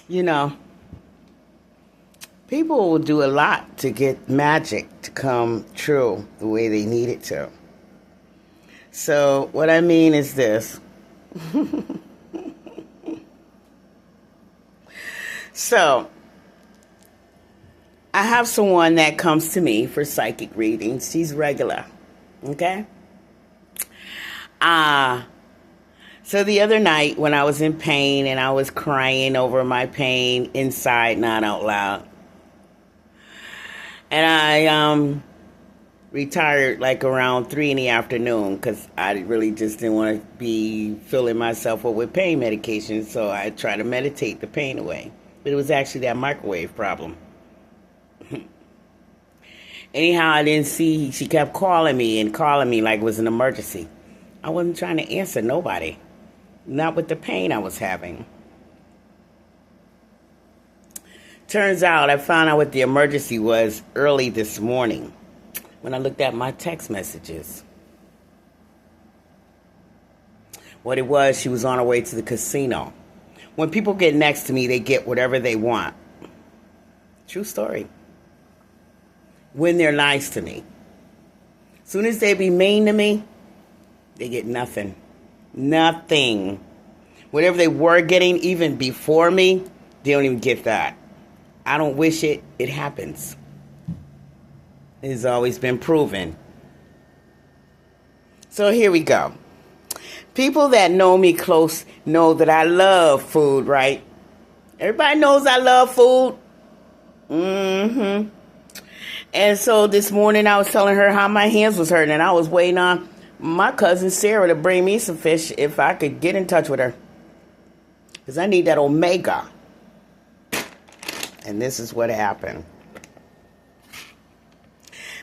You know, people will do a lot to get magic to come true the way they need it to. So what I mean is this. So I have someone that comes to me for psychic readings. She's regular. Okay? So the other night when I was in pain and I was crying over my pain inside, not out loud. And I retired like around 3 in the afternoon because I really just didn't want to be filling myself up with pain medication. So I tried to meditate the pain away. But it was actually that microwave problem. Anyhow, I didn't see, she kept calling me like it was an emergency. I wasn't trying to answer nobody. Not with the pain I was having. Turns out I found out what the emergency was early this morning when I looked at my text messages. What it was, she was on her way to the casino. When people get next to me, they get whatever they want. True story. When they're nice to me. As soon as they be mean to me, they get nothing. Nothing. Whatever they were getting even before me, they don't even get that. I don't wish it. It happens. It has always been proven. So here we go. People that know me close know that I love food, right? Everybody knows I love food. And so this morning I was telling her how my hands was hurting, and I was waiting on my cousin Sarah to bring me some fish if I could get in touch with her. Because I need that omega. And this is what happened.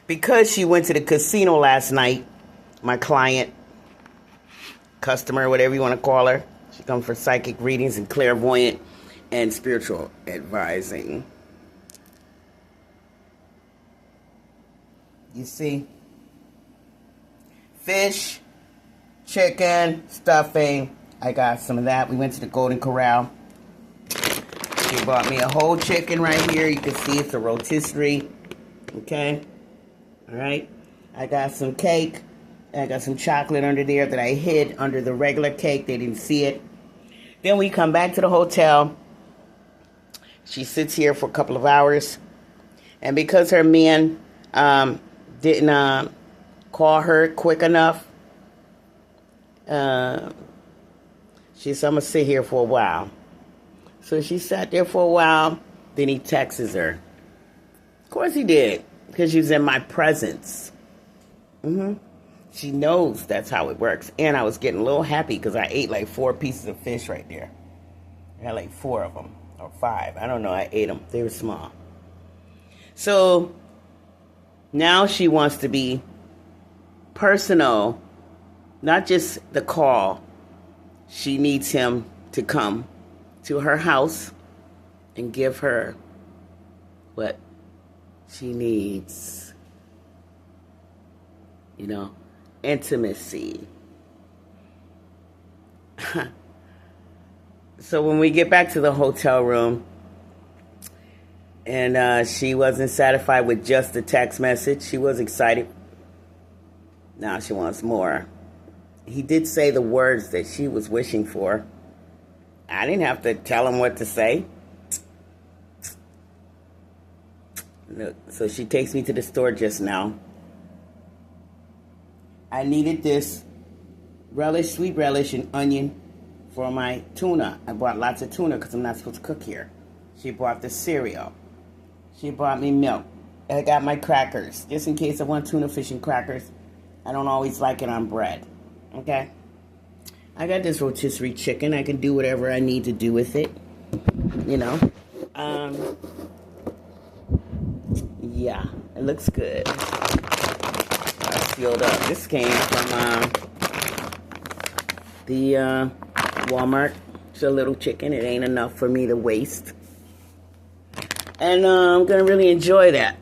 Because she went to the casino last night, my client, customer, whatever you want to call her, she comes for psychic readings and clairvoyant and spiritual advising. You see? Fish, chicken, stuffing. I got some of that. We went to the Golden Corral. She bought me a whole chicken right here. You can see it's a rotisserie. Okay? All right? I got some cake. I got some chocolate under there that I hid under the regular cake. They didn't see it. Then we come back to the hotel. She sits here for a couple of hours. And because her man didn't call her quick enough, she said, I'm going to sit here for a while. So she sat there for a while. Then he texts her. Of course he did, because she was in my presence. She knows that's how it works. And I was getting a little happy because I ate like 4 pieces of fish right there. I had like 4 of them, or 5. I don't know. I ate them. They were small. So now she wants to be personal, not just the call. She needs him to come to her house and give her what she needs. You know, intimacy. So when we get back to the hotel room, and she wasn't satisfied with just the text message. She was excited. Now she wants more. He did say the words that she was wishing for. I didn't have to tell him what to say. Look, so she takes me to the store just now. I needed this relish, sweet relish, and onion for my tuna. I bought lots of tuna because I'm not supposed to cook here. She bought the cereal. She bought me milk. I got my crackers, just in case I want tuna fish and crackers. I don't always like it on bread. Okay? I got this rotisserie chicken. I can do whatever I need to do with it. You know? Yeah, it looks good. I sealed up. This came from the Walmart. It's a little chicken. It ain't enough for me to waste. And I'm going to really enjoy that.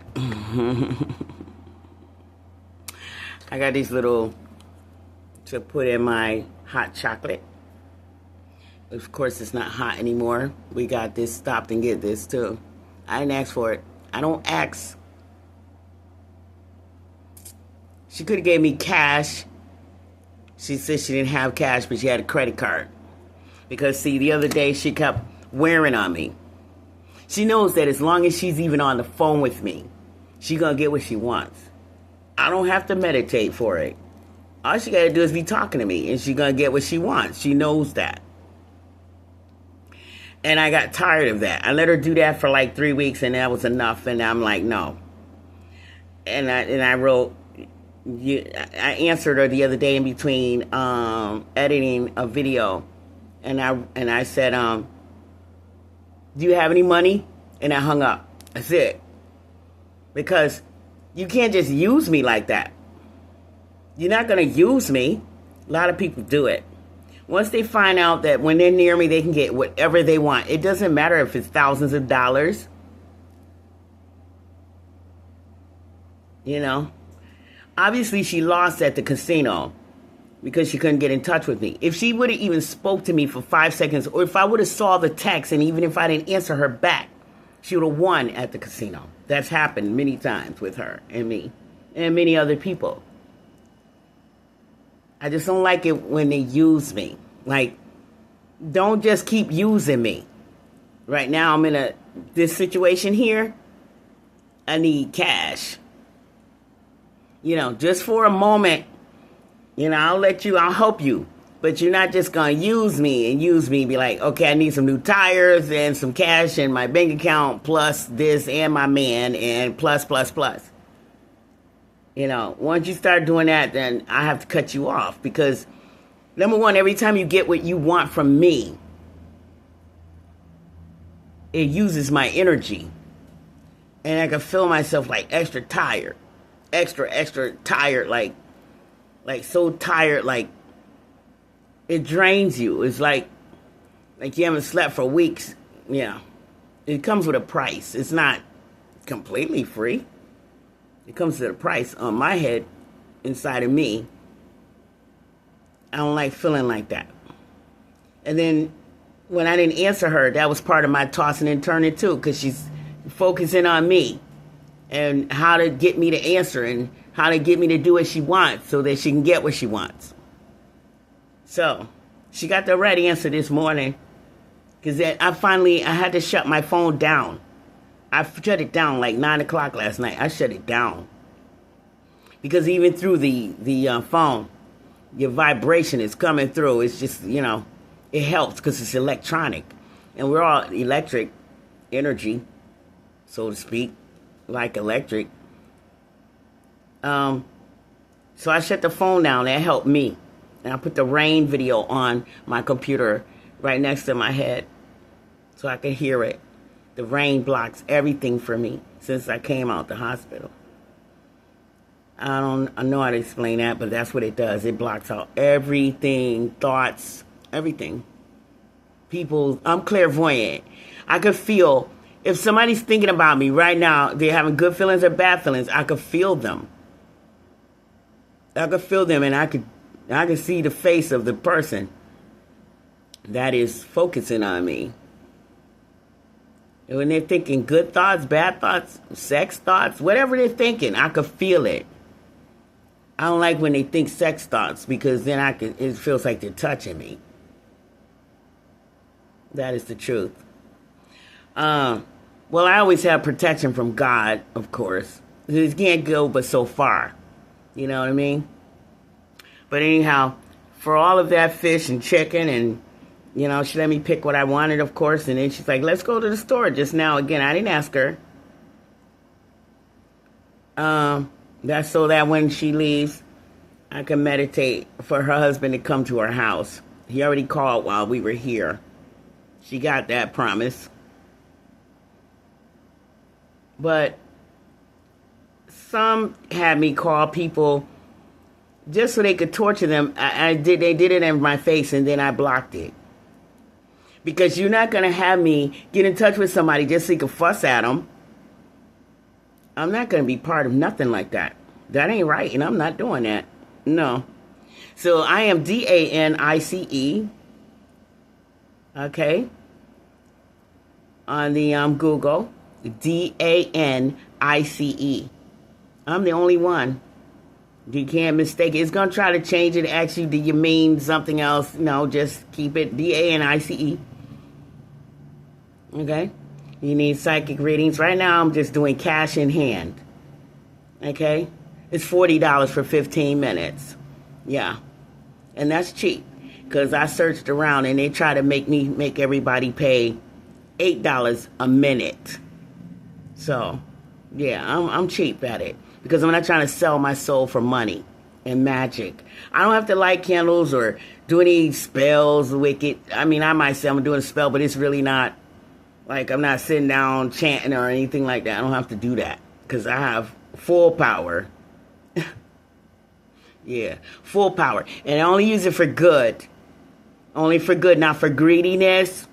I got these little to put in my hot chocolate. Of course, it's not hot anymore. We got this stopped and get this too. I didn't ask for it. I don't ask. She could have gave me cash. She said she didn't have cash, but she had a credit card. Because, see, the other day she kept wearing on me. She knows that as long as she's even on the phone with me, she's going to get what she wants. I don't have to meditate for it. All she got to do is be talking to me, and she's going to get what she wants. She knows that. And I got tired of that. I let her do that for like 3 weeks, and that was enough. And I'm like, no. And I wrote, I answered her the other day in between editing a video. And I said, do you have any money? And I hung up. That's it. Because you can't just use me like that. You're not going to use me. A lot of people do it. Once they find out that when they're near me, they can get whatever they want. It doesn't matter if it's thousands of dollars. You know. Obviously, she lost at the casino because she couldn't get in touch with me. If she would have even spoke to me for 5 seconds, or if I would have saw the text, and even if I didn't answer her back, she would have won at the casino. That's happened many times with her and me and many other people. I just don't like it when they use me. Like, don't just keep using me. Right now, I'm in this situation here. I need cash. You know, just for a moment. You know, I'll help you. But you're not just going to use me and be like, okay, I need some new tires and some cash in my bank account, plus this and my man, and plus. You know, once you start doing that, then I have to cut you off. Because, number one, every time you get what you want from me, it uses my energy. And I can feel myself like extra tired. Extra tired, like so tired, like it drains you. It's like you haven't slept for weeks. Yeah. It comes with a price. It's not completely free. It comes with a price on my head, inside of me. I don't like feeling like that. And then when I didn't answer her, that was part of my tossing and turning too, because she's focusing on me and how to get me to answer and how to get me to do what she wants so that she can get what she wants. So she got the right answer this morning, because I had to shut my phone down. I shut it down like 9 o'clock last night. I shut it down. Because even through the phone, your vibration is coming through. It's just, you know, it helps because it's electronic. And we're all electric energy, so to speak, like electric. So I shut the phone down. That helped me. And I put the rain video on my computer right next to my head so I could hear it. The rain blocks everything for me since I came out the hospital. I know how to explain that, but that's what it does. It blocks out everything, thoughts, everything. People, I'm clairvoyant. I could feel, if somebody's thinking about me right now, they're having good feelings or bad feelings, I could feel them. I could feel them, and I could see the face of the person that is focusing on me. And when they're thinking good thoughts, bad thoughts, sex thoughts, whatever they're thinking, I could feel it. I don't like when they think sex thoughts, because then it feels like they're touching me. That is the truth. Well, I always have protection from God, of course. It can't go but so far. You know what I mean? But anyhow, for all of that fish and chicken, and, you know, she let me pick what I wanted, of course. And then she's like, let's go to the store just now. Again, I didn't ask her. That's so that when she leaves, I can meditate for her husband to come to our house. He already called while we were here. She got that promise. But some had me call people just so they could torture them. They did it in my face, and then I blocked it. Because you're not going to have me get in touch with somebody just so you can fuss at them. I'm not going to be part of nothing like that. That ain't right, and I'm not doing that. No. So I am DANICE. Okay, on the Google, DANICE. I'm the only one. You can't mistake it. It's going to try to change it. Actually, do you mean something else? No, just keep it DANICE. Okay? You need psychic readings. Right now, I'm just doing cash in hand. Okay? It's $40 for 15 minutes. Yeah. And that's cheap. Because I searched around and they try to make everybody pay $8 a minute. So, yeah, I'm cheap at it. Because I'm not trying to sell my soul for money and magic. I don't have to light candles or do any spells, wicked. I mean, I might say I'm doing a spell, but it's really not, like, I'm not sitting down chanting or anything like that. I don't have to do that. Because I have full power. Yeah, full power. And I only use it for good. Only for good, not for greediness.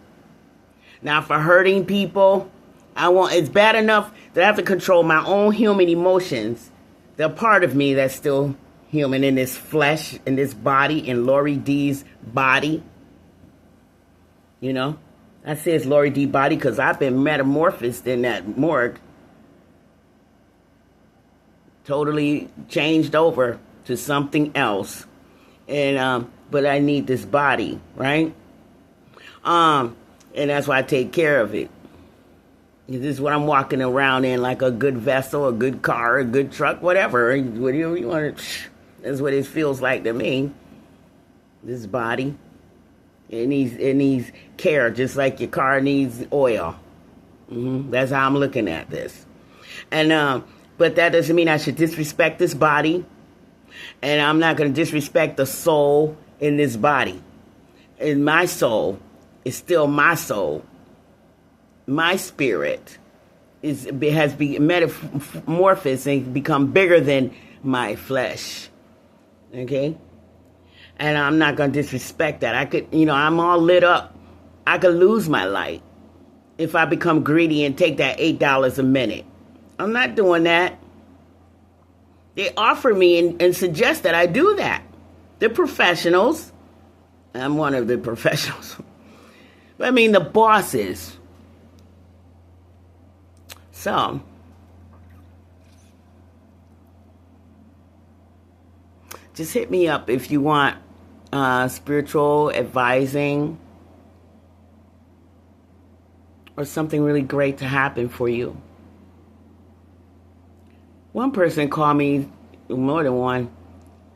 Not for hurting people. It's bad enough that I have to control my own human emotions. The part of me that's still human in this flesh, in this body, in Lori D's body. You know? I say it's Lori D body because I've been metamorphosed in that morgue. Totally changed over to something else. And but I need this body, right? And that's why I take care of it. This is what I'm walking around in, like a good vessel, a good car, a good truck, whatever. Whatever you want. That's what it feels like to me. This body, it needs care, just like your car needs oil. That's how I'm looking at this. And but that doesn't mean I should disrespect this body, and I'm not going to disrespect the soul in this body. And my soul is still my soul. My spirit has been metamorphosed and become bigger than my flesh. Okay? And I'm not going to disrespect that. I could, I'm all lit up. I could lose my light if I become greedy and take that $8 a minute. I'm not doing that. They offer me and suggest that I do that. They're professionals. I'm one of the professionals. I mean, the bosses. So, just hit me up if you want spiritual advising or something really great to happen for you. One person called me, more than one.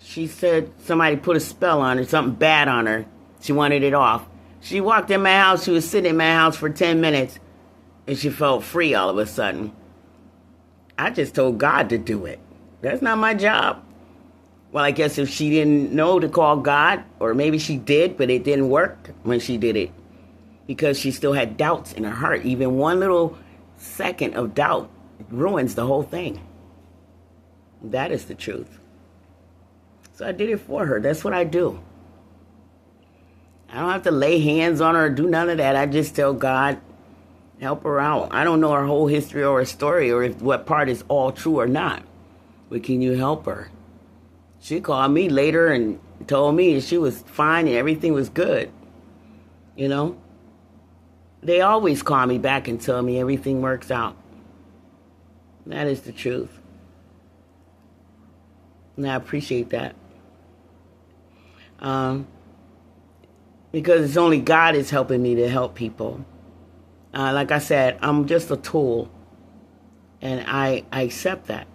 She said somebody put a spell on her, something bad on her. She wanted it off. She walked in my house. She was sitting in my house for 10 minutes. And she felt free all of a sudden. I just told God to do it. That's not my job. Well, I guess if she didn't know to call God, or maybe she did, but it didn't work when she did it. Because she still had doubts in her heart. Even one little second of doubt ruins the whole thing. That is the truth. So I did it for her. That's what I do. I don't have to lay hands on her or do none of that. I just tell God, help her out. I don't know her whole history or her story or if what part is all true or not. But can you help her? She called me later and told me she was fine and everything was good. You know? They always call me back and tell me everything works out. That is the truth. And I appreciate that. Because it's only God is helping me to help people. Like I said, I'm just a tool. And I accept that.